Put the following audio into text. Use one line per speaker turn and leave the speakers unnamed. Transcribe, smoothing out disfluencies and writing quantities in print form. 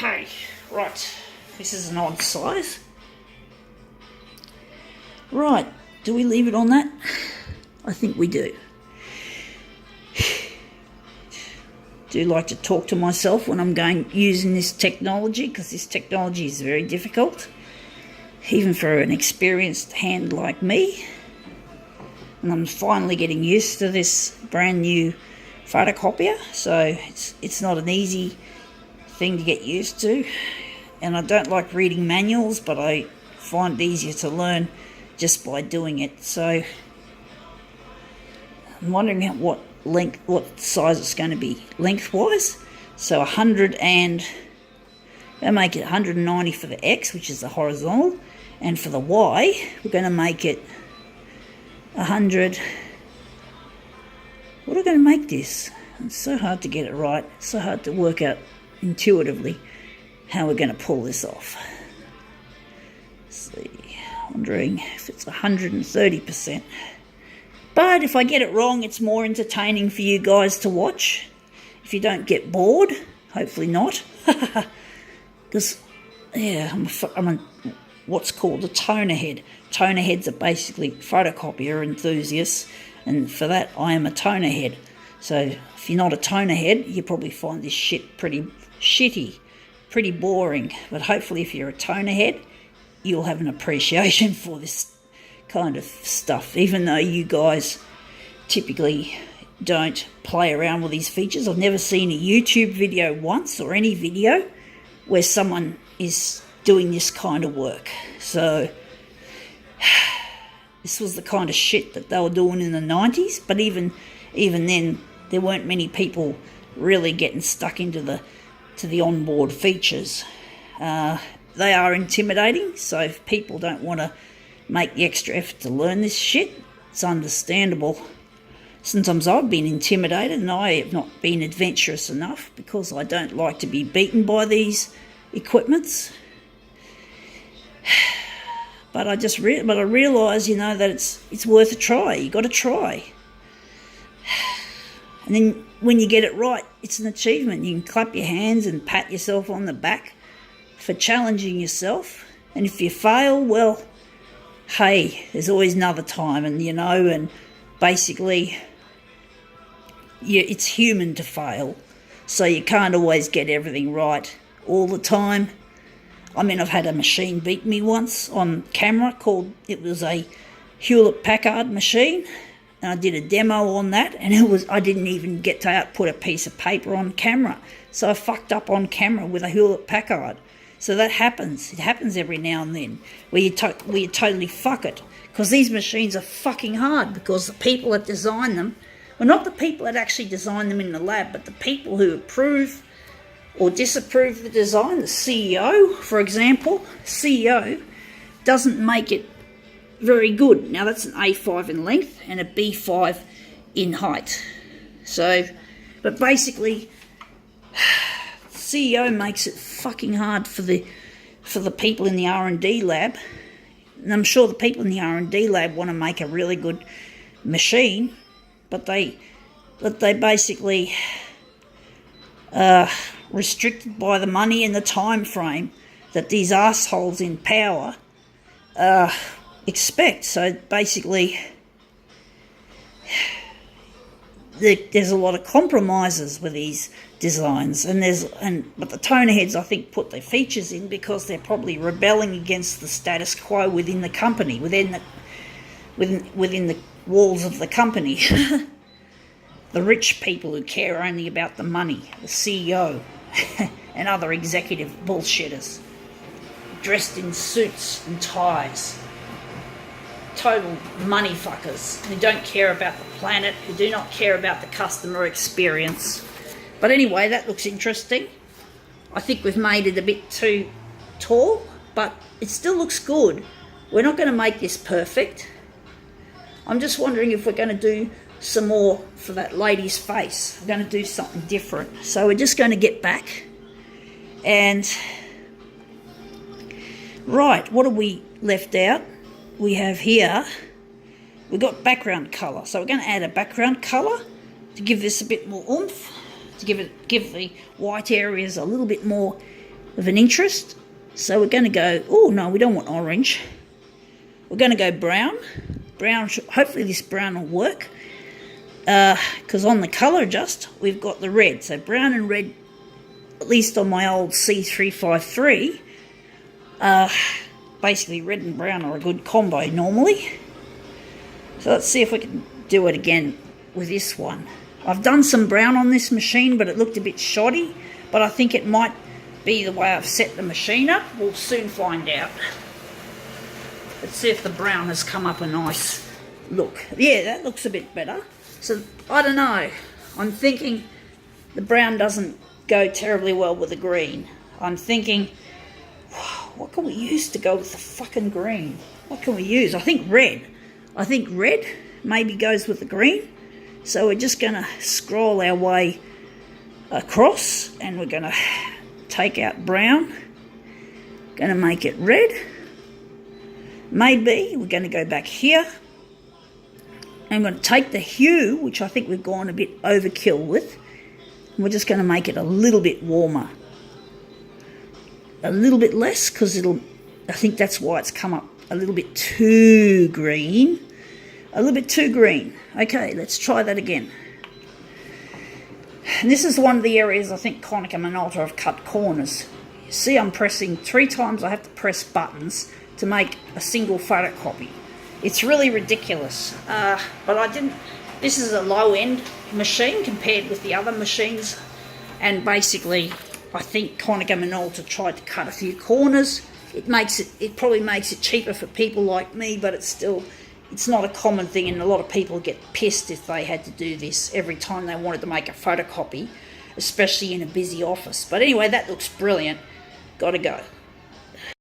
Okay, right. This is an odd size. Right, do we leave it on that? I think we do. Do like to talk to myself when I'm using this technology, because this technology is very difficult, even for an experienced hand like me. And I'm finally getting used to this brand new photocopier, so it's not an easy thing to get used to. And I don't like reading manuals, but I find it easier to learn just by doing it. So I'm wondering what size it's going to be lengthwise. So 100 and we'll make it 190 for the X, which is the horizontal, and for the Y we're going to make it 100. What are we going to make this? It's so hard to get it right. It's so hard to work out intuitively how we're going to pull this off. Let's see, wondering if it's 130%. But if I get it wrong, it's more entertaining for you guys to watch. If you don't get bored, hopefully not. Because, yeah, I'm what's called a toner head. Toner heads are basically photocopier enthusiasts, and for that I am a toner head. So if you're not a toner head, you probably find this shit pretty shitty, pretty boring. But hopefully if you're a toner head, you'll have an appreciation for this kind of stuff, even though you guys typically don't play around with these features. I've never seen a YouTube video once, or any video, where someone is doing this kind of work. So this was the kind of shit that they were doing in the 90s, but even then there weren't many people really getting stuck into the onboard features. They are intimidating, so if people don't want to make the extra effort to learn this shit, it's understandable. Sometimes I've been intimidated and I have not been adventurous enough because I don't like to be beaten by these equipments. But I realise, that it's worth a try. You got to try. And then when you get it right, it's an achievement. You can clap your hands and pat yourself on the back for challenging yourself. And if you fail, well, hey, there's always another time, and basically it's human to fail, so you can't always get everything right all the time. I mean, I've had a machine beat me once on camera. It was a Hewlett-Packard machine, and I did a demo on that, and I didn't even get to output a piece of paper on camera, so I fucked up on camera with a Hewlett-Packard. So that happens. It happens every now and then where you totally fuck it. Because these machines are fucking hard, because the people that design them, well, not the people that actually design them in the lab, but the people who approve or disapprove the design, the CEO, for example. CEO doesn't make it very good. Now that's an A5 in length and a B5 in height. So, but basically, CEO makes it fucking hard for the people in the R&D lab, and I'm sure the people in the R&D lab want to make a really good machine, but they basically restricted by the money and the time frame that these assholes in power expect. So basically, there's a lot of compromises with these designs, but the toner heads, I think, put their features in because they're probably rebelling against the status quo within the company, within the walls of the company. The rich people who care only about the money, the CEO and other executive bullshitters, dressed in suits and ties. Total money fuckers who don't care about the planet, who do not care about the customer experience. But anyway, that looks interesting. I think we've made it a bit too tall, but it still looks good. We're not going to make this perfect. I'm just wondering if we're going to do some more for that lady's face. We're going to do something different. So we're just going to get back and... Right, what have we left out? We have here, we've got background colour. So we're going to add a background colour to give this a bit more oomph, to give the white areas a little bit more of an interest. So we're going to go, oh no, we don't want orange. We're going to go brown. Brown, hopefully this brown will work. Because on the colour adjust, we've got the red. So brown and red, at least on my old C353, basically red and brown are a good combo normally. So let's see if we can do it again with this one. I've done some brown on this machine, but it looked a bit shoddy. But I think it might be the way I've set the machine up. We'll soon find out. Let's see if the brown has come up a nice look. Yeah, that looks a bit better. So, I don't know. I'm thinking the brown doesn't go terribly well with the green. I'm thinking, what can we use to go with the fucking green? What can we use? I think red. I think red maybe goes with the green. So we're just going to scroll our way across and we're going to take out brown. Going to make it red. Maybe we're going to go back here. I'm going to take the hue, which I think we've gone a bit overkill with. And we're just going to make it a little bit warmer. A little bit less, because I think that's why it's come up a little bit too green. A little bit too green. Okay, let's try that again. And this is one of the areas I think Konica Minolta have cut corners. You see I'm pressing 3 times. I have to press buttons to make a single photocopy. It's really ridiculous. But I didn't... This is a low-end machine compared with the other machines. And basically, I think Konica Minolta tried to cut a few corners. It probably makes it cheaper for people like me, but it's not a common thing, and a lot of people get pissed if they had to do this every time they wanted to make a photocopy, especially in a busy office. But anyway, that looks brilliant. Gotta go.